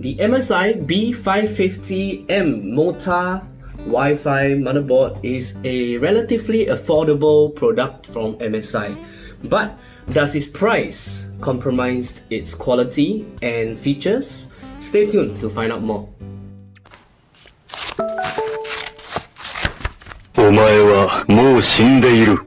The MSI B550M Mortar Wifi motherboard is a relatively affordable product from MSI, but does its price compromise its quality and features? Stay tuned to find out more. お前はもう死んでいる。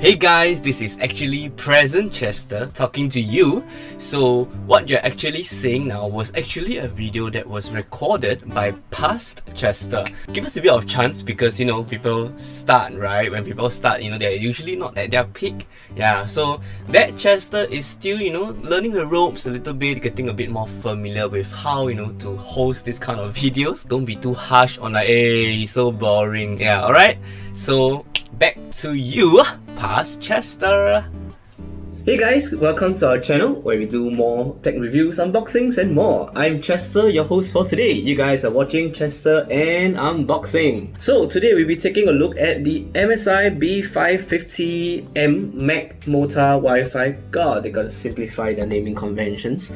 Hey guys, this is actually present Chester talking to you. So what you're actually seeing now was actually a video that was recorded by past Chester. Give us a bit of chance because people start, right? When people start, they're usually not at their peak. Yeah, so that Chester is still, learning the ropes a little bit, getting a bit more familiar with how, to host this kind of videos. Don't be too harsh on like, hey, so boring. Yeah, alright? So back to you, past Chester. Hey guys, welcome to our channel where we do more tech reviews, unboxings and more. I'm Chester, your host for today. You guys are watching Chester and Unboxing. So today we'll be taking a look at the MSI B550M Mortar Wifi. God, they gotta simplify their naming conventions.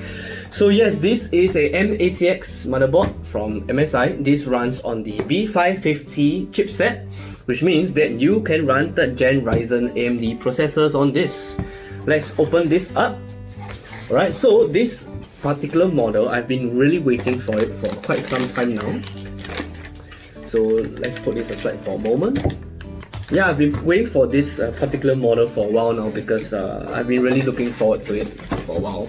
So yes, this is a M-ATX motherboard from MSI. This runs on the B550 chipset, which means that you can run 3rd gen Ryzen AMD processors on this. Let's open this up. Alright, so this particular model, I've been really waiting for it for quite some time now. So let's put this aside for a moment. Yeah, I've been waiting for this particular model for a while now because I've been really looking forward to it for a while.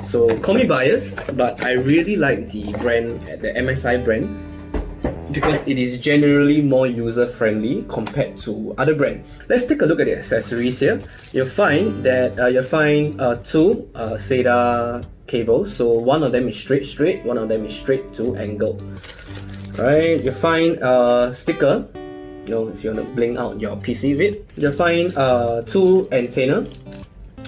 So call me biased, but I really like the brand, the MSI brand, because it is generally more user-friendly compared to other brands. Let's take a look at the accessories here. You'll find that two SATA cables. So one of them is straight, one of them is straight to angle. Alright, you'll find a sticker. If you want to bling out your PC with it. You'll find two antenna,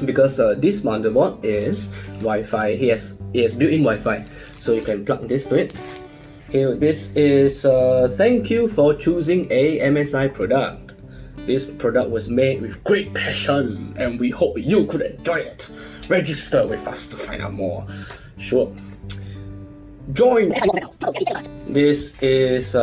because this motherboard is Wi-Fi. It has built-in Wi-Fi, so you can plug this to it. Okay, this is thank you for choosing a MSI product. This product was made with great passion and we hope you could enjoy it. Register with us to find out more. Sure. Join. This is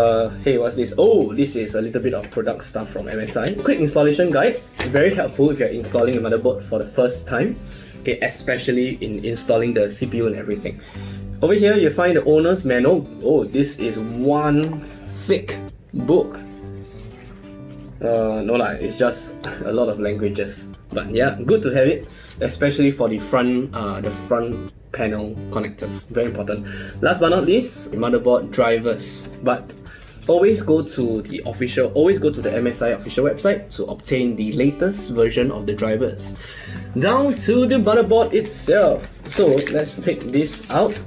hey, what's this? Oh, this is a little bit of product stuff from MSI. Quick installation guide. Very helpful if you're installing a motherboard for the first time. Okay, especially in installing the CPU and everything. Over here, you find the owner's manual. Oh, this is one thick book. No lah, it's just a lot of languages. But yeah, good to have it, especially for the front panel connectors. Very important. Last but not least, motherboard drivers. But always go to the MSI official website to obtain the latest version of the drivers. Down to the motherboard itself. So let's take this out.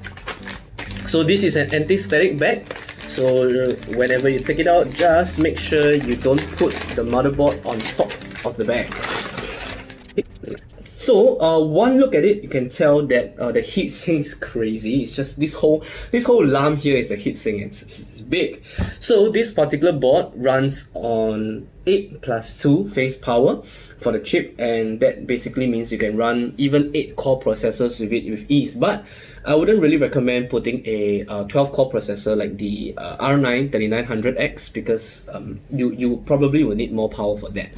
So this is an anti-static bag. So whenever you take it out, just make sure you don't put the motherboard on top of the bag. So one look at it, you can tell that the heatsink is crazy. It's just this whole lamp here is the heatsink. It's big. So this particular board runs on 8+2 phase power for the chip, and that basically means you can run even 8 core processors with it with ease. But I wouldn't really recommend putting a 12 core processor like the R9 3900X because you probably will need more power for that.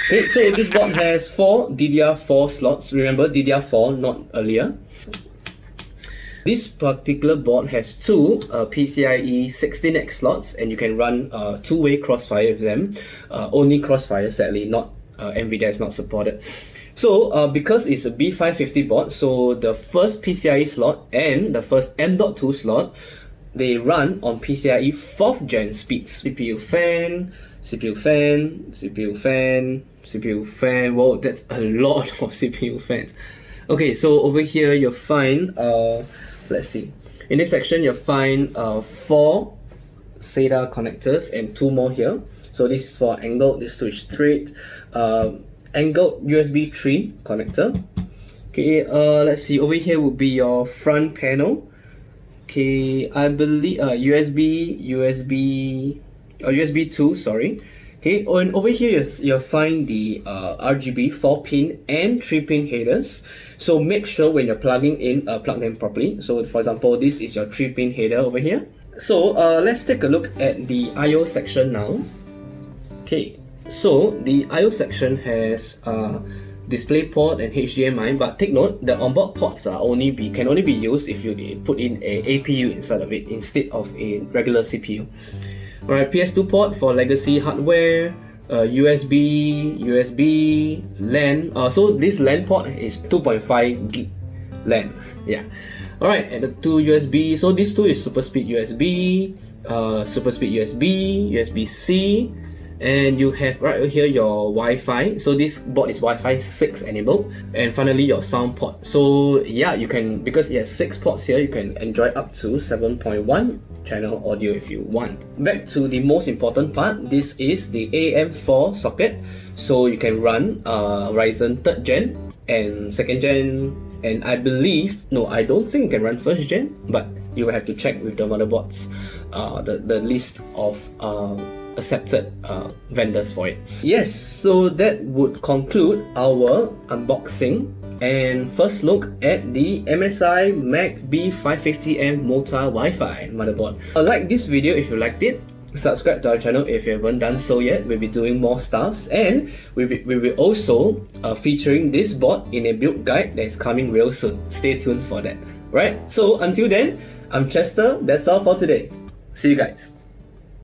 Okay, so this board has 4 DDR4 slots. Remember, DDR4, not earlier. This particular board has 2 PCIe 16X slots, and you can run 2-way crossfire with them. Only crossfire, sadly, not NVIDIA is not supported. So because it's a B550 board, so the first PCIe slot and the first M.2 slot, they run on PCIe 4th gen speeds. CPU fan, CPU fan, CPU fan, CPU fan. Whoa, that's a lot of CPU fans. Okay, so over here you'll find, let's see. In this section you'll find 4 SATA connectors and 2 more here. So this is for angled, this 2 is straight. Angled USB 3 connector. Okay, let's see, over here would be your front panel. Okay, I believe USB 2, sorry. Okay, and over here you'll find the RGB 4-pin and 3-pin headers. So make sure when you're plugging in, plug them properly. So for example, this is your 3-pin header over here. So let's take a look at the I/O section now. Okay, so the I/O section has DisplayPort and HDMI, but take note, the onboard ports can only be used if you put in a APU inside of it instead of a regular CPU. Alright, PS2 port for legacy hardware, USB, LAN. So this LAN port is 2.5 gig LAN. Yeah. Alright, and the two USB. So this two is super speed USB, USB-C, and you have right over here your Wi-Fi. So this board is Wi-Fi 6 enabled, and finally your sound port. So yeah, you can, because it has 6 ports here, you can enjoy up to 7.1 channel audio if you want. Back to the most important part, this is the AM4 socket. So you can run Ryzen 3rd gen and 2nd gen, and I don't think you can run 1st gen, but you will have to check with the motherboards, the list of accepted vendors for it. Yes, so that would conclude our unboxing and first look at the MSI Mac B550M Mortar Wifi motherboard. Like this video if you liked it, subscribe to our channel if you haven't done so yet. We'll be doing more stuffs, and we will also featuring this board in a build guide that is coming real soon. Stay tuned for that. Right, so until then, I'm Chester, that's all for today. See you guys.